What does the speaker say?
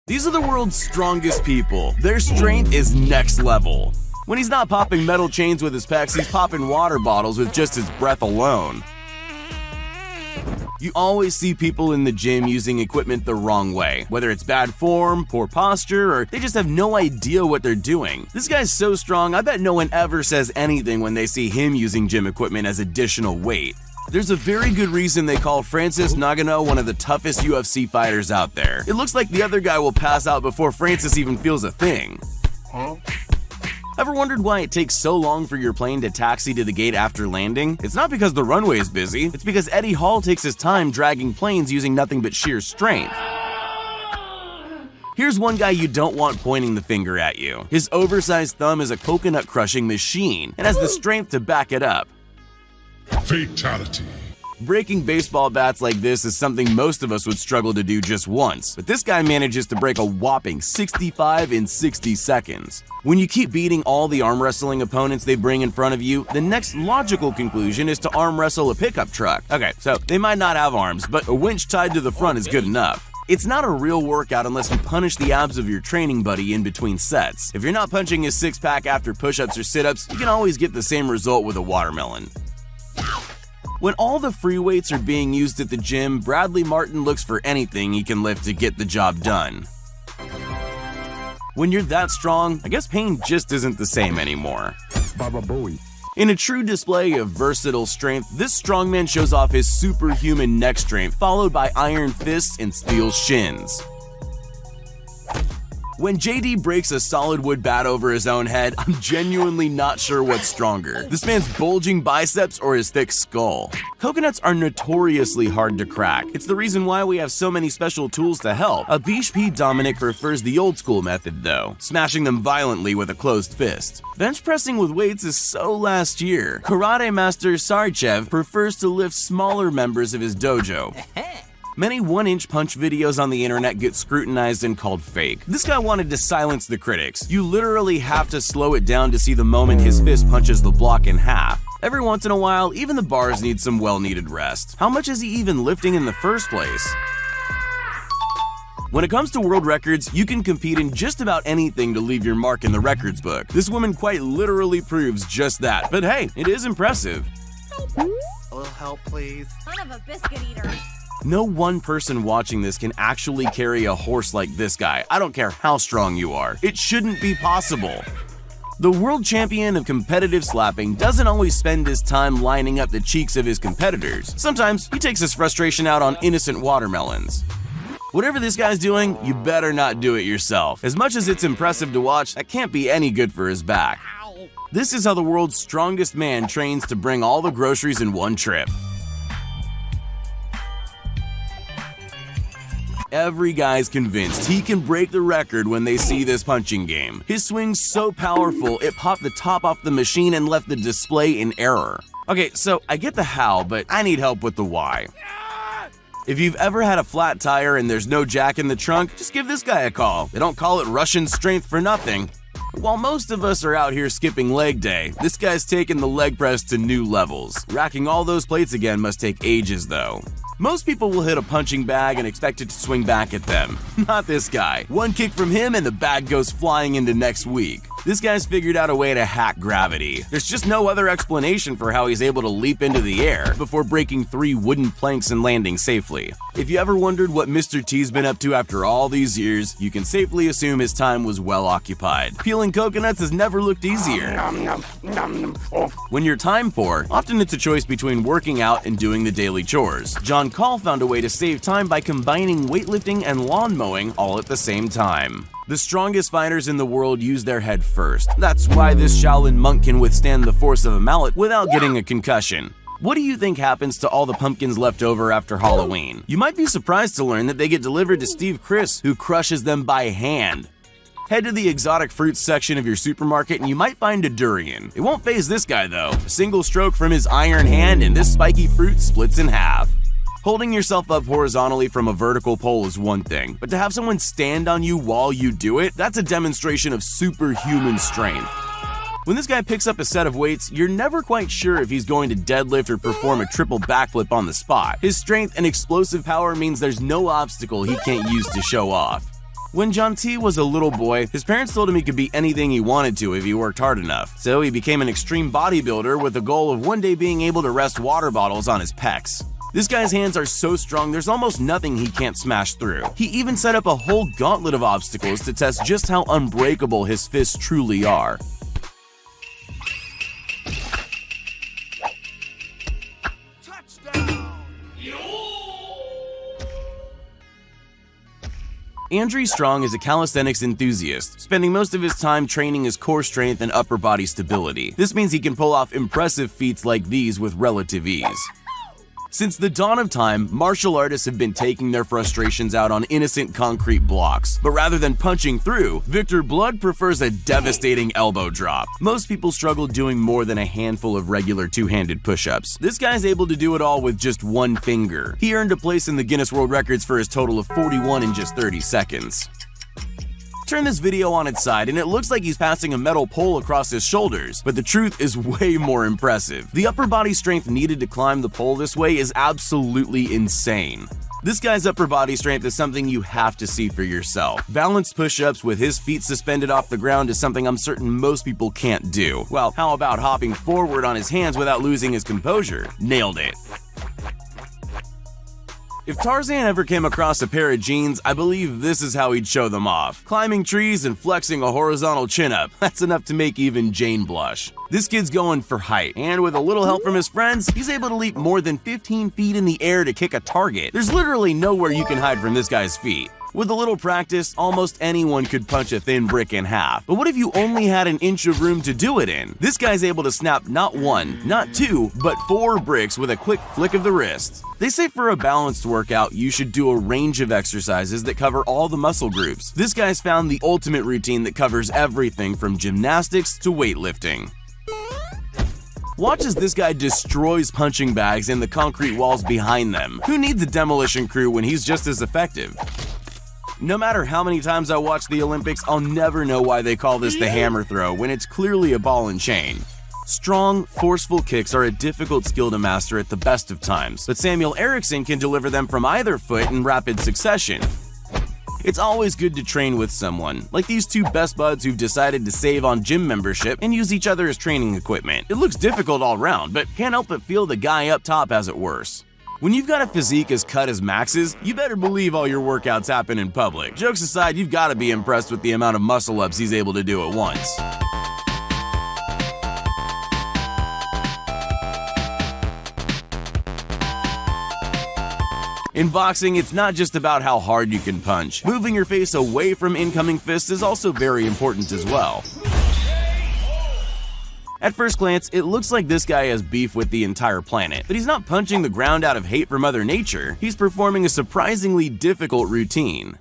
These are the world's strongest people. Their strength is next level. When he's not popping metal chains with his pecs, he's popping water bottles with just his breath alone. You always see people in the gym using equipment the wrong way, whether it's bad form, poor posture, or they just have no idea what they're doing. This guy's so strong, I bet no one ever says anything when they see him using gym equipment as additional weight. There's a very good reason they call Francis Ngannou one of the toughest UFC fighters out there. It looks like the other guy will pass out before Francis even feels a thing. Ever wondered why it takes so long for your plane to taxi to the gate after landing? It's not because the runway is busy, it's because Eddie Hall takes his time dragging planes using nothing but sheer strength. Here's one guy you don't want pointing the finger at you. His oversized thumb is a coconut crushing machine and has the strength to back it up. Fatality. Breaking baseball bats like this is something most of us would struggle to do just once, but this guy manages to break a whopping 65 in 60 seconds. When you keep beating all the arm wrestling opponents they bring in front of you, the next logical conclusion is to arm wrestle a pickup truck. Okay, so they might not have arms, but a winch tied to the front is good enough. It's not a real workout unless you punish the abs of your training buddy in between sets. If you're not punching his six-pack after push-ups or sit-ups, you can always get the same result with a watermelon. When all the free weights are being used at the gym, Bradley Martin looks for anything he can lift to get the job done. When you're that strong, I guess pain just isn't the same anymore. Baba Bowie. In a true display of versatile strength, this strongman shows off his superhuman neck strength, followed by iron fists and steel shins. When JD breaks a solid wood bat over his own head, I'm genuinely not sure what's stronger, this man's bulging biceps or his thick skull. Coconuts are notoriously hard to crack. It's the reason why we have so many special tools to help. Abish P. Dominic prefers the old school method though, smashing them violently with a closed fist. Bench pressing with weights is so last year. Karate master Sarchev prefers to lift smaller members of his dojo. Many 1-inch punch videos on the internet get scrutinized and called fake. This guy wanted to silence the critics. You literally have to slow it down to see the moment his fist punches the block in half. Every once in a while, even the bars need some well-needed rest. How much is he even lifting in the first place? When it comes to world records, you can compete in just about anything to leave your mark in the records book. This woman quite literally proves just that. But hey, it is impressive. A little help, please. Son of a biscuit eater. No one person watching this can actually carry a horse like this guy. I don't care how strong you are. It shouldn't be possible. The world champion of competitive slapping doesn't always spend his time lining up the cheeks of his competitors. Sometimes he takes his frustration out on innocent watermelons. Whatever this guy's doing, you better not do it yourself. As much as it's impressive to watch, that can't be any good for his back. This is how the world's strongest man trains to bring all the groceries in one trip. Every guy's convinced he can break the record when they see this punching game. His swing's so powerful, it popped the top off the machine and left the display in error. Okay, so I get the how, but I need help with the why. If you've ever had a flat tire and there's no jack in the trunk, just give this guy a call. They don't call it Russian strength for nothing. While most of us are out here skipping leg day, this guy's taking the leg press to new levels. Racking all those plates again must take ages though. Most people will hit a punching bag and expect it to swing back at them. Not this guy. One kick from him and the bag goes flying into next week. This guy's figured out a way to hack gravity. There's just no other explanation for how he's able to leap into the air before breaking 3 wooden planks and landing safely. If you ever wondered what Mr. T's been up to after all these years, you can safely assume his time was well occupied. Peeling coconuts has never looked easier. When you're time poor, often it's a choice between working out and doing the daily chores. John Call found a way to save time by combining weightlifting and lawn mowing all at the same time. The strongest fighters in the world use their head first. That's why this Shaolin monk can withstand the force of a mallet without getting a concussion. What do you think happens to all the pumpkins left over after Halloween? You might be surprised to learn that they get delivered to Steve Chris, who crushes them by hand. Head to the exotic fruits section of your supermarket and you might find a durian. It won't faze this guy though. A single stroke from his iron hand and this spiky fruit splits in half. Holding yourself up horizontally from a vertical pole is one thing, but to have someone stand on you while you do it, that's a demonstration of superhuman strength. When this guy picks up a set of weights, you're never quite sure if he's going to deadlift or perform a triple backflip on the spot. His strength and explosive power means there's no obstacle he can't use to show off. When John T was a little boy, his parents told him he could be anything he wanted to if he worked hard enough. So he became an extreme bodybuilder with the goal of one day being able to rest water bottles on his pecs. This guy's hands are so strong there's almost nothing he can't smash through. He even set up a whole gauntlet of obstacles to test just how unbreakable his fists truly are. Andrew Strong is a calisthenics enthusiast, spending most of his time training his core strength and upper body stability. This means he can pull off impressive feats like these with relative ease. Since the dawn of time, martial artists have been taking their frustrations out on innocent concrete blocks. But rather than punching through, Victor Blood prefers a devastating elbow drop. Most people struggle doing more than a handful of regular two-handed push-ups. This guy's able to do it all with just one finger. He earned a place in the Guinness World Records for his total of 41 in just 30 seconds. Turn this video on its side and it looks like he's passing a metal pole across his shoulders, but the truth is way more impressive. The upper body strength needed to climb the pole this way is absolutely insane. This guy's upper body strength is something you have to see for yourself. Balanced push-ups with his feet suspended off the ground is something I'm certain most people can't do. Well, how about hopping forward on his hands without losing his composure? Nailed it. If Tarzan ever came across a pair of jeans, I believe this is how he'd show them off. Climbing trees and flexing a horizontal chin-up, that's enough to make even Jane blush. This kid's going for height, and with a little help from his friends, he's able to leap more than 15 feet in the air to kick a target. There's literally nowhere you can hide from this guy's feet. With a little practice, almost anyone could punch a thin brick in half. But what if you only had an inch of room to do it in? This guy's able to snap not one, not two, but 4 bricks with a quick flick of the wrist. They say for a balanced workout, you should do a range of exercises that cover all the muscle groups. This guy's found the ultimate routine that covers everything from gymnastics to weightlifting. Watch as this guy destroys punching bags and the concrete walls behind them. Who needs a demolition crew when he's just as effective? No matter how many times I watch the Olympics, I'll never know why they call this the hammer throw when it's clearly a ball and chain. Strong, forceful kicks are a difficult skill to master at the best of times, but Samuel Eriksson can deliver them from either foot in rapid succession. It's always good to train with someone, like these two best buds who've decided to save on gym membership and use each other as training equipment. It looks difficult all around, but can't help but feel the guy up top has it worse. When you've got a physique as cut as Max's, you better believe all your workouts happen in public. Jokes aside, you've got to be impressed with the amount of muscle ups he's able to do at once. In boxing, it's not just about how hard you can punch. Moving your face away from incoming fists is also very important as well. At first glance, it looks like this guy has beef with the entire planet, but he's not punching the ground out of hate for Mother Nature. He's performing a surprisingly difficult routine.